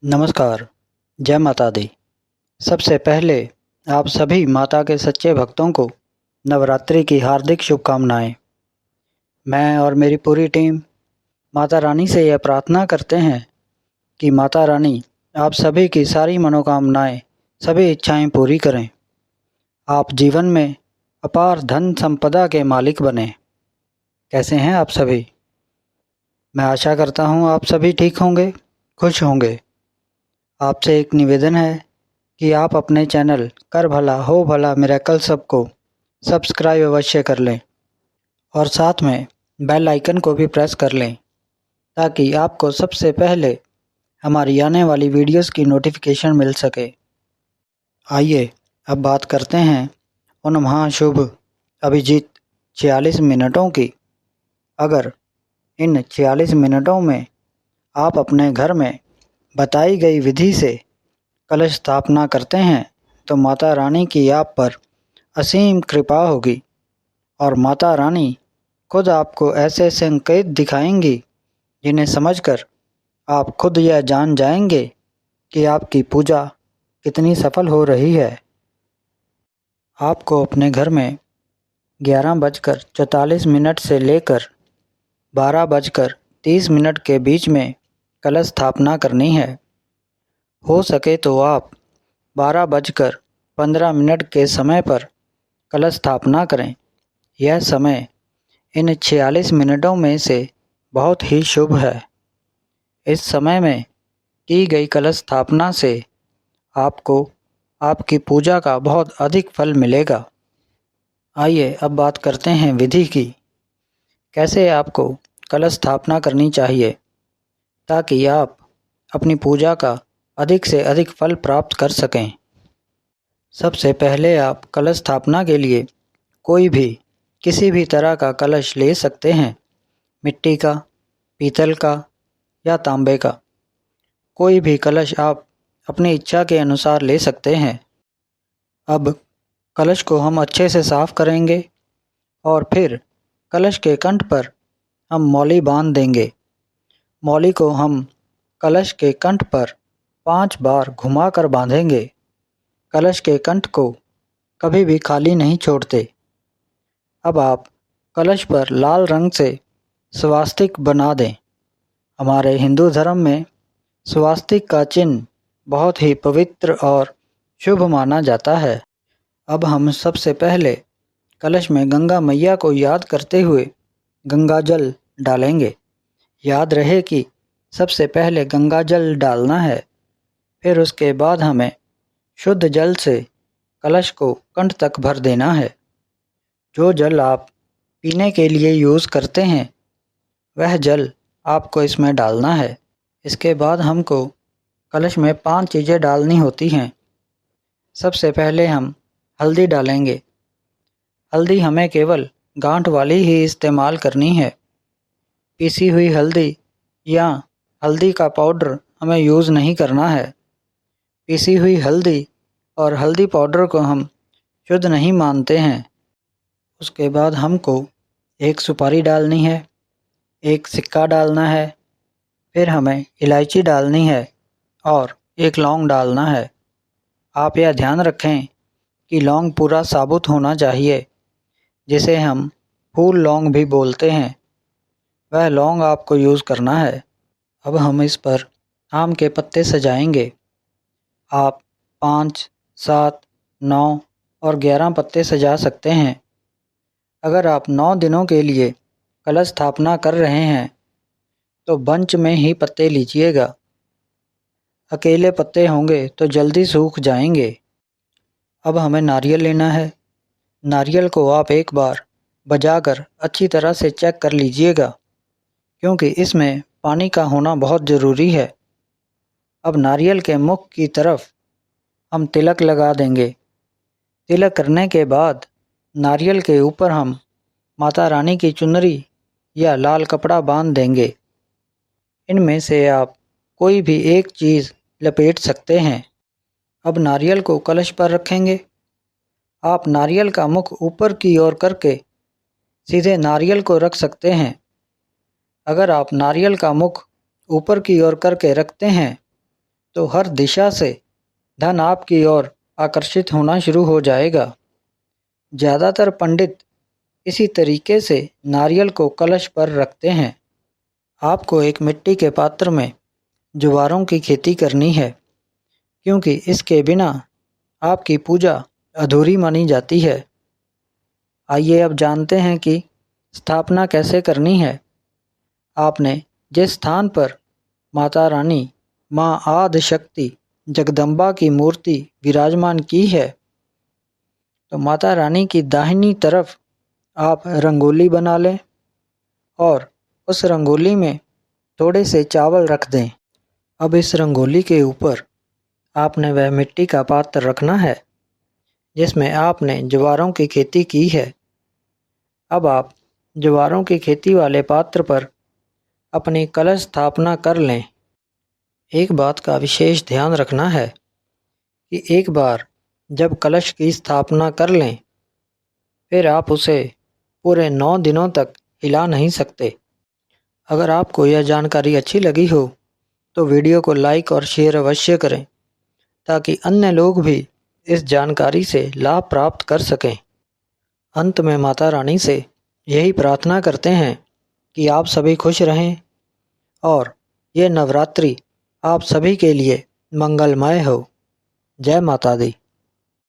नमस्कार, जय माता दी। सबसे पहले आप सभी माता के सच्चे भक्तों को नवरात्रि की हार्दिक शुभकामनाएं। मैं और मेरी पूरी टीम माता रानी से यह प्रार्थना करते हैं कि माता रानी आप सभी की सारी मनोकामनाएं, सभी इच्छाएं पूरी करें। आप जीवन में अपार धन संपदा के मालिक बने। कैसे हैं आप सभी? मैं आशा करता हूं आप सभी ठीक होंगे, खुश होंगे। आपसे एक निवेदन है कि आप अपने चैनल कर भला हो भला मिरेकल सब को सब्सक्राइब अवश्य कर लें और साथ में बेल आइकन को भी प्रेस कर लें ताकि आपको सबसे पहले हमारी आने वाली वीडियोस की नोटिफिकेशन मिल सके। आइए अब बात करते हैं उन महाशुभ अभिजीत 46 मिनटों की। अगर इन 46 मिनटों में आप अपने घर में बताई गई विधि से कलश स्थापना करते हैं तो माता रानी की आप पर असीम कृपा होगी और माता रानी खुद आपको ऐसे संकेत दिखाएंगी जिन्हें समझकर आप खुद यह जान जाएंगे कि आपकी पूजा कितनी सफल हो रही है। आपको अपने घर में 11:44 से लेकर 12:30 के बीच में कलश स्थापना करनी है। हो सके तो आप 12:15 के समय पर कलश स्थापना करें। यह समय इन 46 मिनटों में से बहुत ही शुभ है। इस समय में की गई कलश स्थापना से आपको आपकी पूजा का बहुत अधिक फल मिलेगा। आइए अब बात करते हैं विधि की। कैसे आपको कलश स्थापना करनी चाहिए ताकि आप अपनी पूजा का अधिक से अधिक फल प्राप्त कर सकें। सबसे पहले आप कलश स्थापना के लिए कोई भी किसी भी तरह का कलश ले सकते हैं। मिट्टी का, पीतल का या तांबे का। कोई भी कलश आप अपनी इच्छा के अनुसार ले सकते हैं। अब कलश को हम अच्छे से साफ करेंगे और फिर कलश के कंठ पर हम मौली बांध देंगे। मौली को हम कलश के कंठ पर 5 बार घुमाकर बांधेंगे। कलश के कंठ को कभी भी खाली नहीं छोड़ते। अब आप कलश पर लाल रंग से स्वास्तिक बना दें। हमारे हिंदू धर्म में स्वास्तिक का चिन्ह बहुत ही पवित्र और शुभ माना जाता है। अब हम सबसे पहले कलश में गंगा मैया को याद करते हुए गंगा जल डालेंगे। याद रहे कि सबसे पहले गंगा जल डालना है, फिर उसके बाद हमें शुद्ध जल से कलश को कंठ तक भर देना है। जो जल आप पीने के लिए यूज़ करते हैं वह जल आपको इसमें डालना है। इसके बाद हमको कलश में 5 चीज़ें डालनी होती हैं। सबसे पहले हम हल्दी डालेंगे। हल्दी हमें केवल गांठ वाली ही इस्तेमाल करनी है। पीसी हुई हल्दी या हल्दी का पाउडर हमें यूज़ नहीं करना है। पीसी हुई हल्दी और हल्दी पाउडर को हम शुद्ध नहीं मानते हैं। उसके बाद हमको एक सुपारी डालनी है, एक सिक्का डालना है, फिर हमें इलायची डालनी है और एक लौंग डालना है। आप यह ध्यान रखें कि लौंग पूरा साबुत होना चाहिए, जिसे हम फूल लौंग भी बोलते हैं। वह लौंग आपको यूज़ करना है। अब हम इस पर आम के पत्ते सजाएंगे। आप 5, 7, 9 और 11 पत्ते सजा सकते हैं। अगर आप 9 दिनों के लिए कलश स्थापना कर रहे हैं तो बंच में ही पत्ते लीजिएगा। अकेले पत्ते होंगे तो जल्दी सूख जाएंगे। अब हमें नारियल लेना है। नारियल को आप एक बार बजाकर अच्छी तरह से चेक कर लीजिएगा, क्योंकि इसमें पानी का होना बहुत ज़रूरी है। अब नारियल के मुख की तरफ हम तिलक लगा देंगे। तिलक करने के बाद नारियल के ऊपर हम माता रानी की चुनरी या लाल कपड़ा बांध देंगे। इनमें से आप कोई भी एक चीज़ लपेट सकते हैं। अब नारियल को कलश पर रखेंगे। आप नारियल का मुख ऊपर की ओर करके सीधे नारियल को रख सकते हैं। अगर आप नारियल का मुख ऊपर की ओर करके रखते हैं तो हर दिशा से धन आपकी ओर आकर्षित होना शुरू हो जाएगा। ज़्यादातर पंडित इसी तरीके से नारियल को कलश पर रखते हैं। आपको एक मिट्टी के पात्र में ज्वारों की खेती करनी है, क्योंकि इसके बिना आपकी पूजा अधूरी मानी जाती है। आइए अब जानते हैं कि स्थापना कैसे करनी है। आपने जिस स्थान पर माता रानी, माँ आदि शक्ति जगदम्बा की मूर्ति विराजमान की है, तो माता रानी की दाहिनी तरफ आप रंगोली बना लें और उस रंगोली में थोड़े से चावल रख दें। अब इस रंगोली के ऊपर आपने वह मिट्टी का पात्र रखना है जिसमें आपने ज्वारों की खेती की है। अब आप ज्वारों की खेती वाले पात्र पर अपनी कलश स्थापना कर लें। एक बात का विशेष ध्यान रखना है कि एक बार जब कलश की स्थापना कर लें, फिर आप उसे पूरे 9 दिनों तक हिला नहीं सकते। अगर आपको यह जानकारी अच्छी लगी हो तो वीडियो को लाइक और शेयर अवश्य करें, ताकि अन्य लोग भी इस जानकारी से लाभ प्राप्त कर सकें। अंत में माता रानी से यही प्रार्थना करते हैं कि आप सभी खुश रहें और ये नवरात्रि आप सभी के लिए मंगलमय हो। जय माता दी।